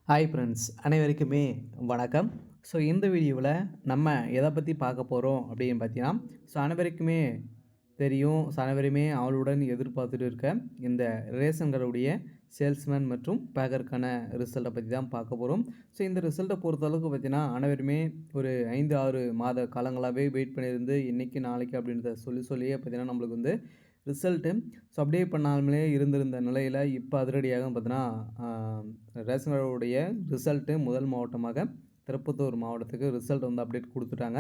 Hi friends, அனைவருக்குமே வணக்கம். So இந்த வீடியோவில் நம்ம எதை பற்றி பார்க்க போகிறோம் அப்படின்னு பார்த்தீங்கன்னா, அனைவருக்குமே தெரியும். அனைவருமே ஆவலுடன் எதிர்பார்த்துட்டு இருக்க இந்த ரேஷன் கடையுடைய சேல்ஸ்மேன் மற்றும் பேக்கருக்கான ரிசல்ட்டை பற்றி தான் பார்க்க போகிறோம். இந்த ரிசல்ட்டை பொறுத்தளவுக்கு பார்த்தீங்கன்னா, அனைவருமே ஒரு 5-6 மாத காலங்களாகவே வெயிட் பண்ணியிருந்து இன்றைக்கி நாளைக்கு அப்படின்றத சொல்லியே பார்த்தீங்கன்னா நம்மளுக்கு வந்து ரிசல்ட்டு அப்படியே பண்ணாமலே இருந்திருந்த நிலையில் இப்போ அதிரடியாக பார்த்தீங்கன்னா ரேஷன் கார்டுடைய ரிசல்ட்டு முதல் மாவட்டமாக திருப்பத்தூர் மாவட்டத்துக்கு ரிசல்ட் வந்து அப்டேட் கொடுத்துட்டாங்க.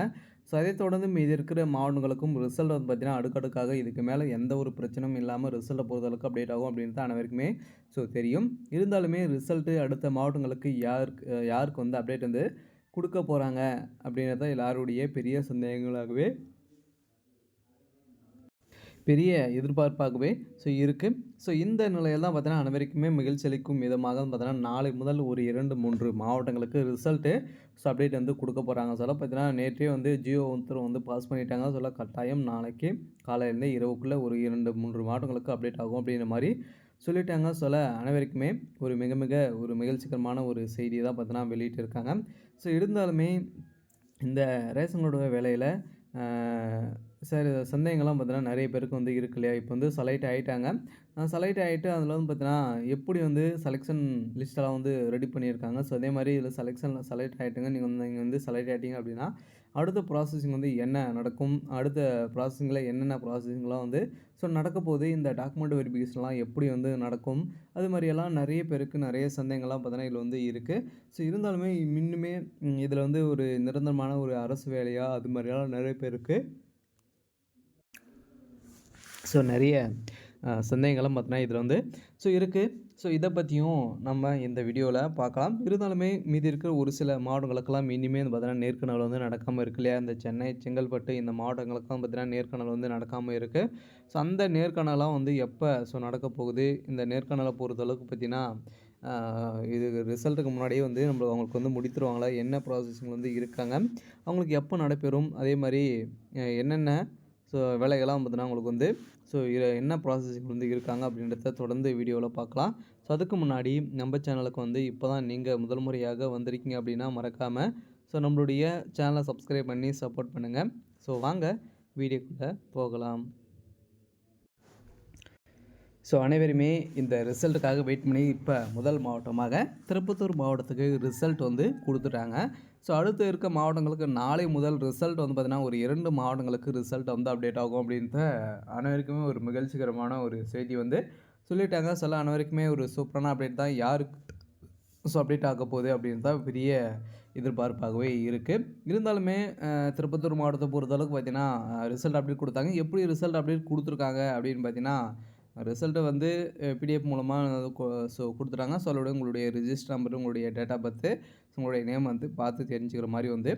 அதைத் தொடர்ந்து மீதி இருக்கிற மாவட்டங்களுக்கும் ரிசல்ட் வந்து பார்த்திங்கன்னா அடுக்கடுக்காக இதுக்கு மேலே எந்த ஒரு பிரச்சனையும் இல்லாமல் ரிசல்ட்டை பொறுத்தளவுக்கு அப்டேட் ஆகும் அப்படின்றது அனைவருக்குமே தெரியும். இருந்தாலுமே ரிசல்ட்டு அடுத்த மாவட்டங்களுக்கு யாருக்கு வந்து அப்டேட் வந்து கொடுக்க போகிறாங்க அப்படின்றத எல்லாருடைய பெரிய சந்தேகங்களாகவே பெரிய எதிர்பார்ப்பாகவே இருக்குது. இந்த நிலையில் தான் பார்த்தீங்கன்னா அனைவருக்குமே மகிழ்ச்சி அளிக்கும் விதமாக பார்த்தீங்கன்னா நாளை முதல் ஒரு 2-3 மாவட்டங்களுக்கு ரிசல்ட்டு அப்டேட் வந்து கொடுக்க போகிறாங்க. பார்த்தீங்கன்னா நேற்றே வந்து ஜியோ உத்தரவு வந்து பாஸ் பண்ணிட்டாங்க. கட்டாயம் நாளைக்கு காலையிலேருந்து இரவுக்குள்ளே ஒரு 2-3 மாவட்டங்களுக்கு அப்டேட் ஆகும் அப்படின்ற மாதிரி சொல்லிட்டாங்க. அனைவருக்குமே ஒரு மிக மிக ஒரு மகிழ்ச்சிகரமான ஒரு செய்தியை தான் பார்த்தீங்கன்னா வெளியிட்டிருக்காங்க. இருந்தாலுமே இந்த ரேஷன் கார்டு வேலையில் சந்தேகங்கள்லாம் பார்த்தீங்கன்னா நிறைய பேருக்கு வந்து இருக்கு இல்லையா? இப்போ வந்து செலக்ட் ஆகிட்டாங்க. செலக்ட் ஆகிட்டு அதில் வந்து பார்த்தீங்கன்னா எப்படி வந்து செலெக்ஷன் லிஸ்ட்டெல்லாம் வந்து ரெடி பண்ணியிருக்காங்க. அதே மாதிரி இதில் செலக்ட் ஆகிட்டுங்க. நீங்கள் வந்து செலக்ட் ஆகிட்டீங்க அப்படின்னா அடுத்த ப்ராசஸிங் வந்து என்ன நடக்கும்? அடுத்த ப்ராசஸிங்கில் என்னென்ன ப்ராசஸிங்லாம் வந்து நடக்க போகுது? இந்த டாக்குமெண்ட் வெரிஃபிகேஷன்லாம் எப்படி வந்து நடக்கும்? அது மாதிரியெல்லாம் நிறைய பேருக்கு நிறைய சந்தேகங்கள்லாம் பார்த்தீங்கன்னா இதில் வந்து இருக்குது. இருந்தாலுமே இன்னுமே இதில் வந்து ஒரு நிரந்தரமான ஒரு அரசு வேலையா அது மாதிரியெல்லாம் நிறைய பேருக்கு நிறைய சந்தேகங்களும் பார்த்தீங்கன்னா இதில் வந்து இருக்குது. இதை பற்றியும் நம்ம இந்த வீடியோவில் பார்க்கலாம். இருந்தாலுமே மீதி இருக்கிற ஒரு சில மாவட்டங்களுக்கெல்லாம் இனிமேல் வந்து பார்த்தீங்கன்னா நேர்காணல் வந்து நடக்காமல் இருக்கு இல்லையா? இந்த சென்னை, செங்கல்பட்டு இந்த மாவட்டங்களுக்கெல்லாம் பார்த்தீங்கன்னா நேர்காணல் வந்து நடக்காமல் இருக்குது. அந்த நேர்காணலாம் வந்து எப்போ நடக்க போகுது? இந்த நேர்காணலை பொறுத்தளவுக்கு பார்த்தீங்கன்னா இது ரிசல்ட்டுக்கு முன்னாடியே வந்து அவங்களுக்கு வந்து முடித்துருவாங்களா? என்ன ப்ராசஸிங் வந்து இருக்காங்க? அவங்களுக்கு எப்போ நடைபெறும்? அதே மாதிரி என்னென்ன வேலைகள்லாம் பார்த்தீங்கன்னா உங்களுக்கு வந்து என்ன ப்ராசஸிங் வந்து இருக்காங்க அப்படின்றத தொடர்ந்து வீடியோவில் பார்க்கலாம். அதுக்கு முன்னாடி நம்ம சேனலுக்கு வந்து இப்போ தான் நீங்கள் முதல் முறையாக வந்திருக்கீங்க அப்படின்னா மறக்காமல் நம்மளுடைய சேனலை சப்ஸ்கிரைப் பண்ணி சப்போர்ட் பண்ணுங்கள். வாங்க வீடியோக்குள்ளே போகலாம். அனைவருமே இந்த ரிசல்ட்டுக்காக வெயிட் பண்ணி இப்போ முதல் மாவட்டமாக திருப்பத்தூர் மாவட்டத்துக்கு ரிசல்ட் வந்து கொடுத்துட்டாங்க. அடுத்து இருக்க மாவட்டங்களுக்கு நாளை முதல் ரிசல்ட் வந்து பார்த்திங்கன்னா ஒரு 2 மாவட்டங்களுக்கு ரிசல்ட் வந்து அப்டேட் ஆகும் அப்படின்ற அனைவருக்குமே ஒரு மகிழ்ச்சிகரமான ஒரு செய்தி வந்து சொல்லிட்டாங்க. அனைவருக்குமே ஒரு சூப்பரான அப்டேட் தான். யாருக்கு அப்டேட் ஆக போகுது அப்படின்னு தான் பெரிய எதிர்பார்ப்பாகவே இருக்குது. இருந்தாலுமே திருப்பத்தூர் மாவட்டத்தை பொறுத்தளவுக்கு பார்த்திங்கன்னா ரிசல்ட் அப்டேட் கொடுத்தாங்க. எப்படி ரிசல்ட் அப்டேட் கொடுத்துருக்காங்க அப்படின்னு பார்த்தீங்கன்னா ரிசல்ட்டை வந்து பிடிஎஃப் மூலமாக கொடுத்துட்டாங்க. அதோட உங்களுடைய ரிஜிஸ்டர் நம்பர், உங்களுடைய டேட் ஆஃப் பர்த்து, உங்களுடைய நேம் வந்து பார்த்து தெரிஞ்சுக்கிற மாதிரி வந்து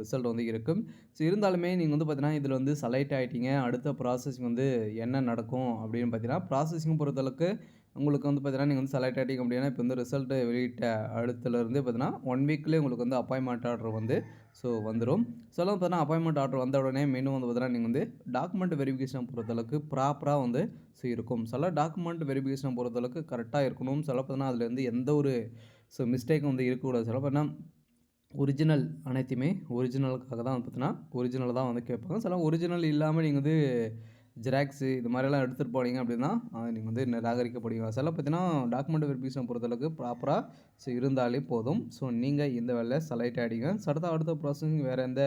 ரிசல்ட் வந்து இருக்கும். இருந்தாலுமே நீங்கள் வந்து பார்த்தீங்கன்னா இதில் வந்து செலக்ட் ஆகிட்டீங்க. அடுத்த ப்ராசஸிங் வந்து என்ன நடக்கும் அப்படின்னு பார்த்தீங்கன்னா ப்ராசஸிங் பொறுத்தளவுக்கு உங்களுக்கு வந்து பார்த்தீங்கன்னா நீங்கள் வந்து செலக்ட் ஆகிட்டீங்க அப்படின்னா இப்போ வந்து ரிசல்ட்டு வெளியிட்ட அடுத்துலேருந்து பார்த்தீங்கன்னா 1 வீக்லேயே உங்களுக்கு வந்து அப்பாயின்மெண்ட் ஆர்டர் வந்து வந்துடும். பார்த்தீங்கன்னா அப்பாயின்மெண்ட் ஆர்டர் வந்த உடனே மீண்டும் வந்து பார்த்தீங்கன்னா நீங்கள் வந்து டாக்குமெண்ட் வெரிஃபிகேஷன் பொறுத்தளவுக்கு ப்ராப்பராக வந்து இருக்கும். டாக்குமெண்ட் வெரிஃபிகேஷன் பொறுத்தளவுக்கு கரெக்டாக இருக்கணும். பார்த்தீங்கன்னா அதில் வந்து எந்த ஒரு மிஸ்டேக்கும் வந்து இருக்கக்கூடாது. பார்த்தீங்கன்னா ஒரிஜினல் அனைத்துமே ஒரிஜினலுக்காக தான் பார்த்தீங்கன்னா ஒரிஜினல் தான் வந்து கேட்பாங்க. ஒரிஜினல் இல்லாமல் நீங்கள் வந்து ஜெராக்ஸு இது மாதிரிலாம் எடுத்துகிட்டு போனீங்க அப்படின்னா நீங்கள் வந்து நிராகரிக்கப்படுவீங்க. பார்த்தீங்கன்னா டாக்குமெண்ட் வெரிஃபிகேஷன் பொறுத்தளவுக்கு ப்ராப்பராக இருந்தாலே போதும். நீங்கள் இந்த வேலையில் செலக்ட் ஆகிடுங்க. அடுத்த ப்ராசஸிங் வேறு எந்த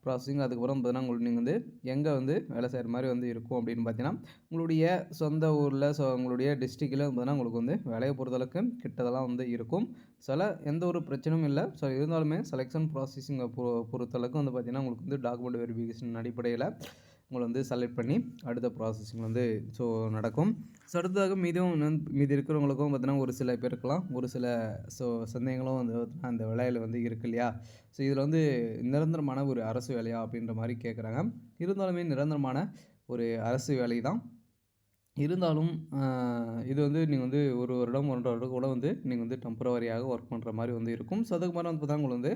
ப்ராசஸிங் அதுக்கப்புறம் பார்த்தீங்கன்னா உங்களுக்கு நீங்கள் வந்து எங்கே வந்து வேலை செய்கிற மாதிரி வந்து இருக்கும் அப்படின்னு பார்த்தீங்கன்னா உங்களுடைய சொந்த ஊரில் உங்களுடைய டிஸ்ட்ரிக்டில் பார்த்தீங்கன்னா உங்களுக்கு வந்து வேலையை பொறுத்தளவுக்கு கிட்டதெல்லாம் வந்து இருக்கும். எந்த ஒரு பிரச்சனையும் இல்லை. இருந்தாலுமே செலெக்ஷன் ப்ராசஸிங்கை பொறுத்தளவுக்கு வந்து பார்த்திங்கன்னா உங்களுக்கு வந்து டாக்குமெண்ட் வெரிஃபிகேஷன் அடிப்படையில் உங்களை வந்து செலக்ட் பண்ணி அடுத்த ப்ராசஸிங் வந்து நடக்கும். அடுத்ததாக மீதி இருக்கிறவங்களுக்கும் பார்த்தீங்கன்னா ஒரு சில பேருக்கெல்லாம் ஒரு சில சந்தேகங்களும் வந்து அந்த வேலையில் வந்து இருக்கு இல்லையா? இதில் வந்து நிரந்தரமான ஒரு அரசு வேலையா அப்படின்ற மாதிரி கேட்குறாங்க. இருந்தாலுமே நிரந்தரமான ஒரு அரசு வேலை தான். இருந்தாலும் இது வந்து நீங்கள் வந்து 1 வருடம் 1.5 வருடம் கூட வந்து நீங்கள் வந்து டெம்பரவரியாக ஒர்க் பண்ணுற மாதிரி வந்து இருக்கும். அதுக்கு மாதிரி வந்து பார்த்தா உங்களுக்கு வந்து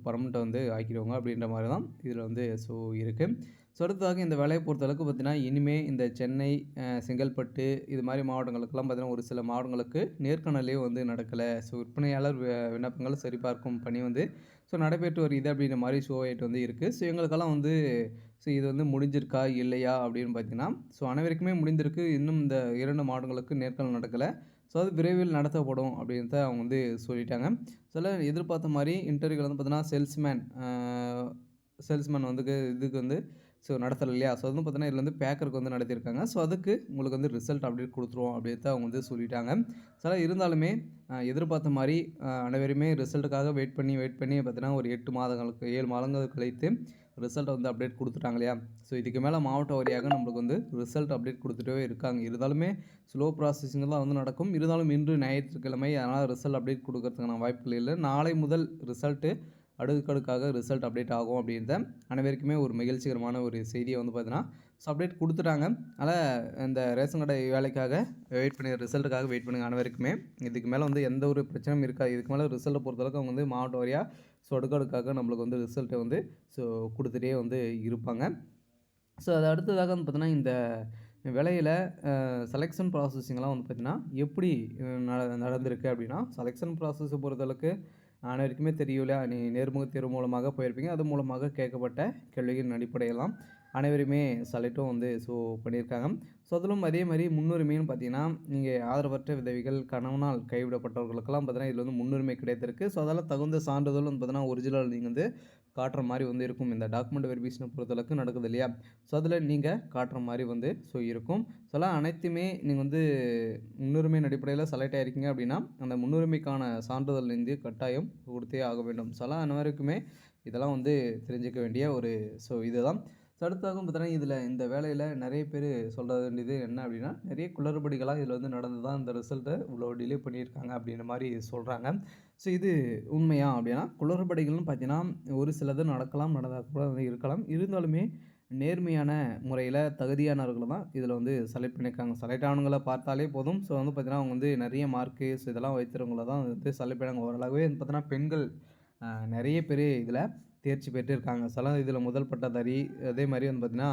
பர்மனெண்ட்டை வந்து ஆக்கிடுவாங்க அப்படின்ற மாதிரி தான் இதில் வந்து இருக்குது. ஸோ அடுத்ததாக இந்த வேலையை பொறுத்தளவுக்கு பார்த்தீங்கன்னா, இனிமே இந்த சென்னை, செங்கல்பட்டு இது மாரி மாவட்டங்களுக்கெல்லாம் பார்த்தீங்கன்னா, ஒரு சில மாவட்டங்களுக்கு நேர்காணலே வந்து நடக்கல. ஸோ விற்பனையாளர் விண்ணப்பங்கள் சரிபார்க்கும் பணி வந்து நடைபெற்று வருகிறது அப்படின்ற மாரி ஷோ ஆயிட்டு வந்து இருக்கு. ஸோ எங்களுக்கெல்லாம் வந்து இது வந்து முடிஞ்சிருக்கா? இல்லையா? அப்படின்னு பார்த்தீங்கன்னா, அனைவருக்குமே முடிந்திருக்கு. இன்னும் இந்த 2 மாவட்டங்களுக்கு நேர்காணல் நடக்கல. ஸோ அது விரைவில் நடத்தப்படும் அப்படின்றத அவங்க வந்து சொல்லிட்டாங்க. சில எதிர்பார்த்த மாரி இன்டர்வியூல வந்து பார்த்தீங்கன்னா, சேல்ஸ்மேன் இதுக்கு வந்து நடத்தல இல்லையா? ஸோ வந்து பார்த்தீங்கன்னா, இதில வந்து பேக்கருக்கு வந்து நடத்தியிருக்காங்க. ஸோ அதுக்கு உங்களுக்கு வந்து ரிசல்ட் அப்டேட் குடுத்துருவோம் அப்படின்ட்டு அவங்க வந்து சொல்லிட்டாங்க. சில இருந்தாலுமே எதிர்பார்த்த மாரி அனைவருமே ரிசல்ட்டுக்காக வெயிட் பண்ணி பார்த்தீங்கன்னா, ஒரு 8 மாதங்களுக்கு 7 மாதங்கள் கழித்து ரிசல்ட் வந்து அப்டேட் குடுத்துட்டாங்க இல்லையா? ஸோ இதுக்கு மேல மாவட்ட வாரியாக நம்மளுக்கு வந்து ரிசல்ட் அப்டேட் குடுத்துட்டே இருக்காங்க. இருந்தாலுமே ஸ்லோ ப்ராசஸிங் தான் வந்து நடக்கும். இருந்தாலும் இன்று ஞாயிற்றுக்கிழமை அதனால ரிசல்ட் அப்டேட் குடுக்கறதுக்கான வாய்ப்புகள் இல்ல. நாளை முதல் ரிசல்ட்டு அடுக்கடுக்காக ரிசல்ட் அப்டேட் ஆகும் அப்படின்ற அனைவருக்குமே ஒரு மகிழ்ச்சிகரமான ஒரு செய்தியை வந்து பார்த்தீங்கன்னா, அப்டேட் குடுத்துட்டாங்க. அதனால் இந்த ரேஷன் கடை வேலைக்காக ரிசல்ட்டுக்காக வெயிட் பண்ணுங்க அனைவருக்குமே. இதுக்கு மேலே வந்து எந்த ஒரு பிரச்சனையும் இருக்காது. இதுக்கு மேலே ரிசல்ட்டை பொறுத்தளவுக்கு அவங்க வந்து மாவட்ட வாரியா அடுக்கடுக்காக நம்மளுக்கு வந்து ரிசல்ட்டை வந்து குடுத்துட்டே வந்து இருப்பாங்க. ஸோ அது அடுத்ததாக வந்து பார்த்தீங்கன்னா, இந்த வேலையில செலக்ஷன் ப்ராசஸிங்லாம் வந்து பார்த்தீங்கன்னா, எப்படி நடந்திருக்கு அப்படின்னா, செலக்ஷன் ப்ராசஸை பொறுத்தளவுக்கு அனைவருக்குமே தெரியும் இல்லையா? நேர்முகத் தேர்வு மூலமாக போயிருப்பீங்க. அது மூலமாக கேட்கப்பட்ட கேள்விகளின் அடிப்படையிலாம் அனைவருமே செலக்டும் வந்து பண்ணியிருக்காங்க. ஸோ அதிலும் அதே மாரி முன்னுரிமைன்னு பார்த்தீங்கன்னா, நீங்கள் ஆதரவற்ற விதவைகள், கணவனால் கைவிடப்பட்டவர்களுக்கெல்லாம் பார்த்தீங்கன்னா, இதில வந்து முன்னுரிமை கிடைத்திருக்கு. ஸோ அதெல்லாம் தகுந்த சான்றிதழ் வந்து பார்த்தீங்கன்னா, ஒரிஜினல் நீங்கள் வந்து காட்டுற மாரி வந்து இருக்கும். இந்த டாக்குமெண்ட் வெரிஃபிகேஷனை பொறுத்தளவுக்கு நடக்குது இல்லையா? ஸோ அதில நீங்கள் காட்டுற மாரி வந்து இருக்கும். ஸோ அதெல்லாம் அனைத்துமே நீங்கள் வந்து முன்னுரிமையின் அடிப்படையில் செலக்ட் ஆகியிருக்கீங்க அப்படின்னா, அந்த முன்னுரிமைக்கான சான்றிதழ் வந்து கட்டாயம் கொடுத்தே ஆக வேண்டும். ஸோ அதெல்லாம் அனைவருக்குமே இதெல்லாம் வந்து தெரிஞ்சுக்க வேண்டிய ஒரு இதுதான். ஸோ அடுத்ததாக பார்த்தீங்கன்னா, இதில இந்த வேலையில நெறைய பேர் சொல்ல வேண்டியது என்ன அப்படின்னா, நிறைய குளறுபடிகள்லாம் இதில வந்து நடந்து தான் இந்த ரிசல்ட்ட இவ்வளோ டிலே பண்ணியிருக்காங்க அப்படின்ற மாரி சொல்றாங்க. ஸோ இது உண்மையா அப்படின்னா, குளறுபடிகள்னு பார்த்தீங்கன்னா, ஒரு சிலது நடக்கலாம், நடக்காம கூட இருக்கலாம். இருந்தாலுமே நேர்மையான முறையில தகுதியானவர்கள தான் இதில வந்து செலக்ட் பண்ணியிருக்காங்க. செலக்ட் ஆனவங்கள பார்த்தாலே போதும். ஸோ வந்து பார்த்தீங்கன்னா, அவங்க வந்து நிறைய மார்க்கு இதெல்லாம் வைத்திருக்கிறவங்கள தான் வந்து செலக்ட் பண்ணாங்க. ஓரளவே வந்து பார்த்தீங்கன்னா, பெண்கள் நெறைய பேரு இதில தேர்ச்சி பெற்றிருக்காங்க. சிலர் இதில முதல் பட்டதாரி, அதே மாரி வந்து பார்த்தீங்கன்னா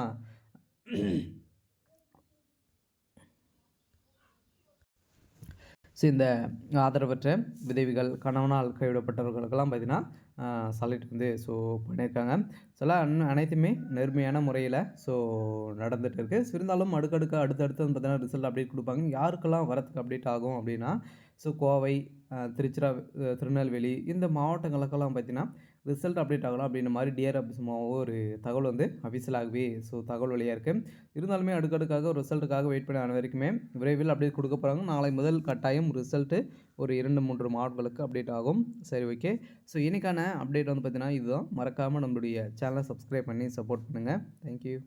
இந்த ஆதரவற்ற விதவைகள், கணவனால் கைவிடப்பட்டவர்களுக்கெல்லாம் பார்த்தீங்கன்னா, செலக்ட் வந்து பண்ணியிருக்காங்க. அனைத்துமே நேர்மையான முறையில நடந்துட்டு இருக்கு. இருந்தாலும் அடுத்தடுத்து வந்து பார்த்தீங்கன்னா, ரிசல்ட் அப்டேட் குடுப்பாங்க. யாருக்கெல்லாம் வரதுக்கு அப்டேட் ஆகும் அப்டின்னா, கோவை, திருநெல்வேலி இந்த மாவட்டங்களுக்கெல்லாம் பார்த்தீங்கன்னா, ரிசல்ட் அப்டேட் ஆகலாம் அப்டின்ற மாரி டிஆர் ஆஃபீஸ் மூலமா ஒரு தகவல் வந்து அஃபிஷியலாகவே தகவல் வெளியா இருக்கு. இருந்தாலுமே அடுக்கடுக்காக ஒரு ரிசல்ட்டுக்காக வெயிட் பண்ண அனைவருக்குமே விரைவில் அப்டேட் குடுக்க போறாங்க. நாளை முதல் கட்டாயம் ரிசல்ட்டு ஒரு 2, 3 மாவட்டங்களுக்கு அப்டேட் ஆகும். சரி, ஓகே. இன்னைக்கான அப்டேட் வந்து பார்த்தீங்கன்னா, இதுதான். மறக்காம நம்மளுடைய சேனலை சப்ஸ்கிரைப் பண்ணி சப்போர்ட் பண்ணுங்க. Thank you.